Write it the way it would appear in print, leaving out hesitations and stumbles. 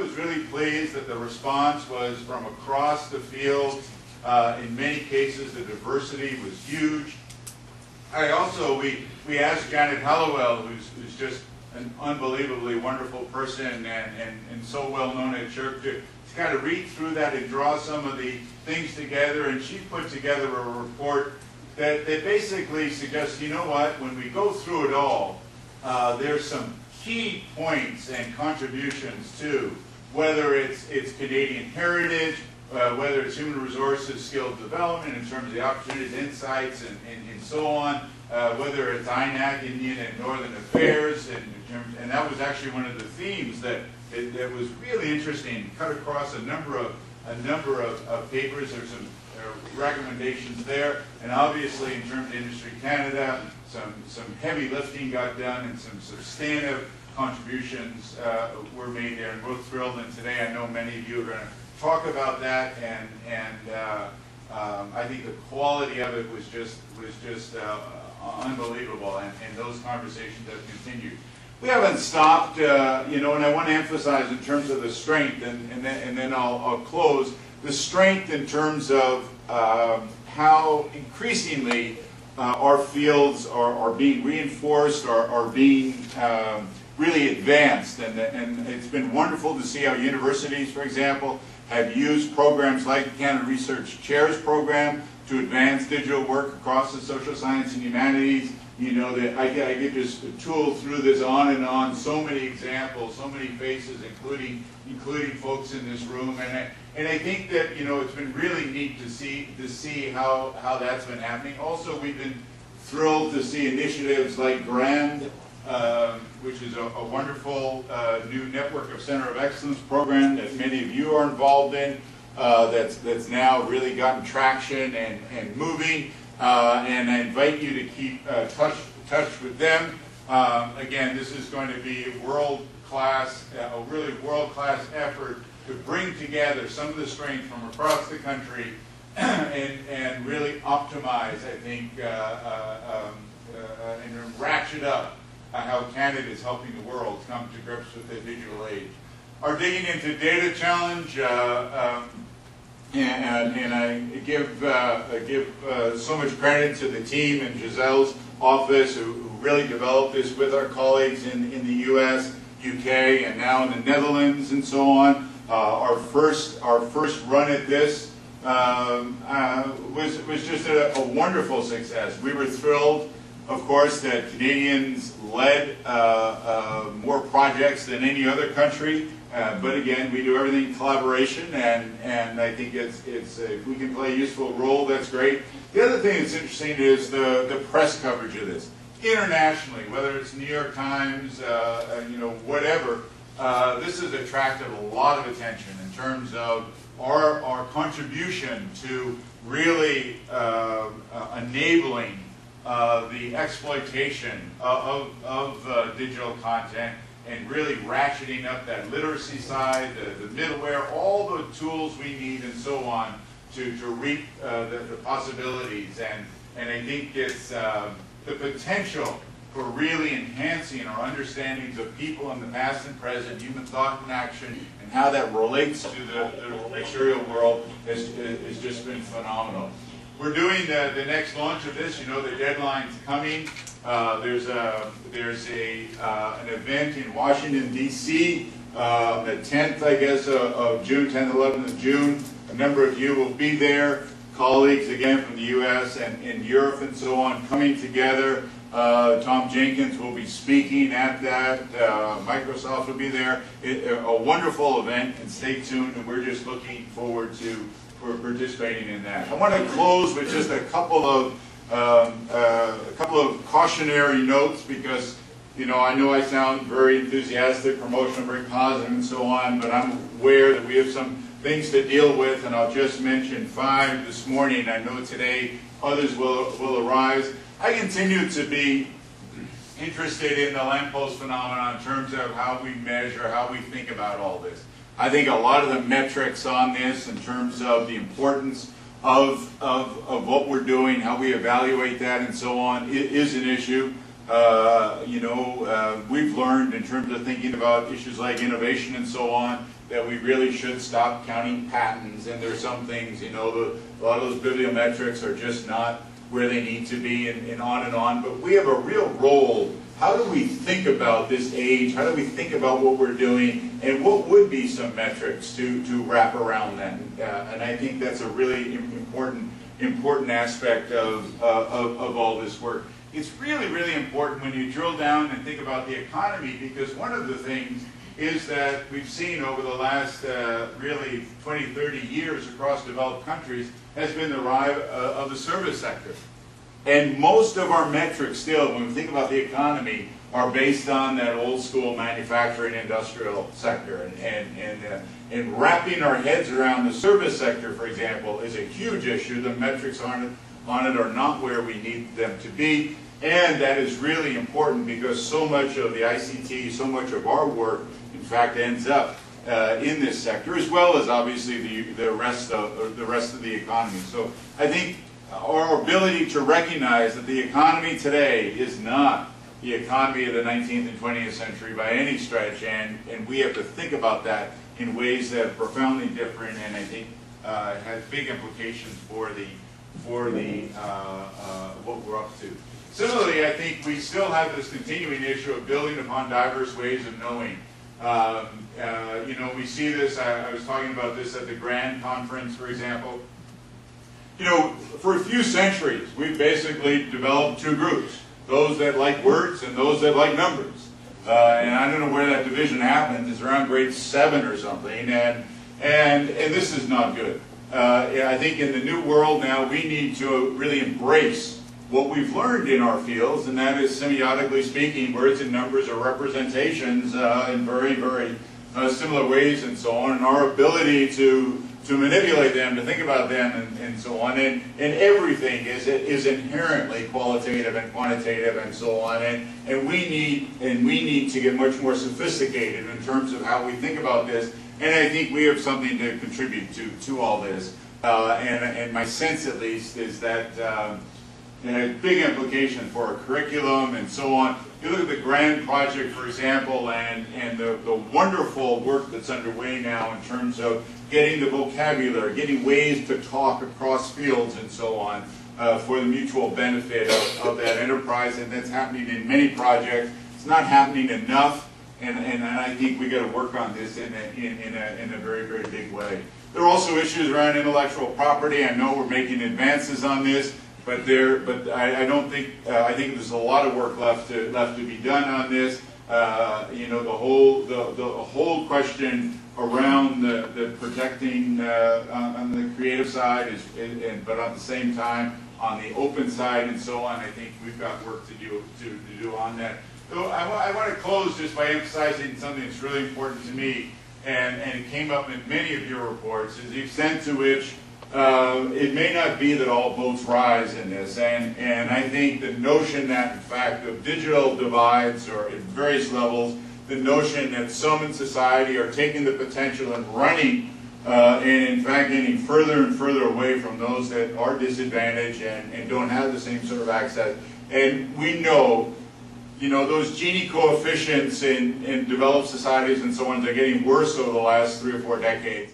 was really pleased that the response was from across the field. In many cases, the diversity was huge. We asked Janet Hallowell, who's just an unbelievably wonderful person and so well known at Shirk, to kind of read through that and draw some of the things together. And she put together a report that basically suggests, you know what, when we go through it all, there's some key points and contributions to, whether it's Canadian heritage, whether it's human resources, skills development in terms of the opportunities, insights, and so on, whether it's INAC, Indian and Northern Affairs, and that was actually one of the themes that was really interesting, cut across a number of papers. There's some recommendations there, and obviously in terms of Industry Canada, some heavy lifting got done and some substantive contributions were made there, and we're thrilled. And today I know many of you are going to talk about that, and I think the quality of it was just unbelievable, and those conversations have continued. We haven't stopped, and I want to emphasize in terms of the strength, and then I'll close. The strength in terms of how increasingly our fields are being reinforced, are being really advanced, and it's been wonderful to see how universities, for example, have used programs like the Canada Research Chairs program to advance digital work across the social science and humanities. You know, that I could just tool through this on and on. So many examples, so many faces, including folks in this room, and I think that it's been really neat to see how that's been happening. Also, we've been thrilled to see initiatives like GRAND, which is a wonderful new network of Center of Excellence program that many of you are involved in. That's now really gotten traction and moving. And I invite you to keep touch with them. Again, this is going to be a really world-class effort to bring together some of the strength from across the country and really optimize, I think, and ratchet up how Canada is helping the world come to grips with the digital age. Our Digging Into Data Challenge, and I give so much credit to the team and Giselle's office who really developed this with our colleagues in the U.S., UK, and now in the Netherlands and so on. Our first run at this was just a wonderful success. We were thrilled, of course, that Canadians led more projects than any other country. But again, we do everything in collaboration, and I think it's if we can play a useful role, that's great. The other thing that's interesting is the press coverage of this internationally, whether it's New York Times, whatever. This has attracted a lot of attention in terms of our contribution to really enabling the exploitation of digital content, and really ratcheting up that literacy side, the middleware, all the tools we need and so on to reap the possibilities. And I think it's the potential for really enhancing our understandings of people in the past and present, human thought and action, and how that relates to the material world has just been phenomenal. We're doing the next launch of this. The deadline's coming. There's an event in Washington, D.C., the 10th, I guess, of June, 10th, 11th of June. A number of you will be there. Colleagues, again, from the U.S. and Europe and so on, coming together. Tom Jenkins will be speaking at that. Microsoft will be there. A wonderful event, and stay tuned, and we're just looking forward to participating in that. I want to close with just a couple of cautionary notes, because I know I sound very enthusiastic, promotional, very positive, and so on, but I'm aware that we have some things to deal with, and I'll just mention 5 this morning. I know today others will arise. I continue to be interested in the lamppost phenomenon in terms of how we measure, how we think about all this. I think a lot of the metrics on this in terms of the importance of what we're doing, how we evaluate that and so on, is an issue. We've learned in terms of thinking about issues like innovation and so on, that we really should stop counting patents, and there's some things, a lot of those bibliometrics are just not where they need to be, and on and on. But we have a real role. How do we think about this age? How do we think about what we're doing? And what would be some metrics to wrap around that? And I think that's a really important aspect of all this work. It's really, really important when you drill down and think about the economy, because one of the things is that we've seen over the last really 20, 30 years across developed countries has been the rise of the service sector. And most of our metrics still, when we think about the economy, are based on that old school manufacturing industrial sector. And wrapping our heads around the service sector, for example, is a huge issue. The metrics on it are not where we need them to be. And that is really important because so much of the ICT, so much of our work, in fact, ends up in this sector, as well as obviously the rest of the economy. So I think our ability to recognize that the economy today is not the economy of the 19th and 20th century by any stretch, and we have to think about that in ways that are profoundly different, and I think has big implications for what we're up to. Similarly, I think we still have this continuing issue of building upon diverse ways of knowing. We see this, I was talking about this at the Grand Conference, for example. For a few centuries, we've basically developed two groups, those that like words and those that like numbers. And I don't know where that division happens, it's around grade 7 or something, and this is not good. I think in the new world now, we need to really embrace what we've learned in our fields, and that is, semiotically speaking, words and numbers are representations in very, very similar ways and so on, and our ability to manipulate them, to think about them, and so on, and everything is inherently qualitative and quantitative and so on, and we need to get much more sophisticated in terms of how we think about this, and I think we have something to contribute to all this, and my sense at least is that it has big implications for our curriculum and so on. You look at the GRAND project, for example, and the wonderful work that's underway now in terms of getting the vocabulary, getting ways to talk across fields and so on for the mutual benefit of that enterprise, and that's happening in many projects. It's not happening enough, and I think we got to work on this in a very, very big way. There are also issues around intellectual property. I know we're making advances on this, but I don't think I think there's a lot of work left to be done on this. The whole question around the protecting on the creative side but at the same time on the open side and so on. I think we've got work to do on that. So I want to close just by emphasizing something that's really important to me, and it came up in many of your reports, is the extent to which it may not be that all boats rise in this, and I think the notion that, in fact, of digital divides or at various levels, the notion that some in society are taking the potential and running, and in fact getting further and further away from those that are disadvantaged and don't have the same sort of access. And we know, those Gini coefficients in developed societies and so on, they're getting worse over the last 3 or 4 decades.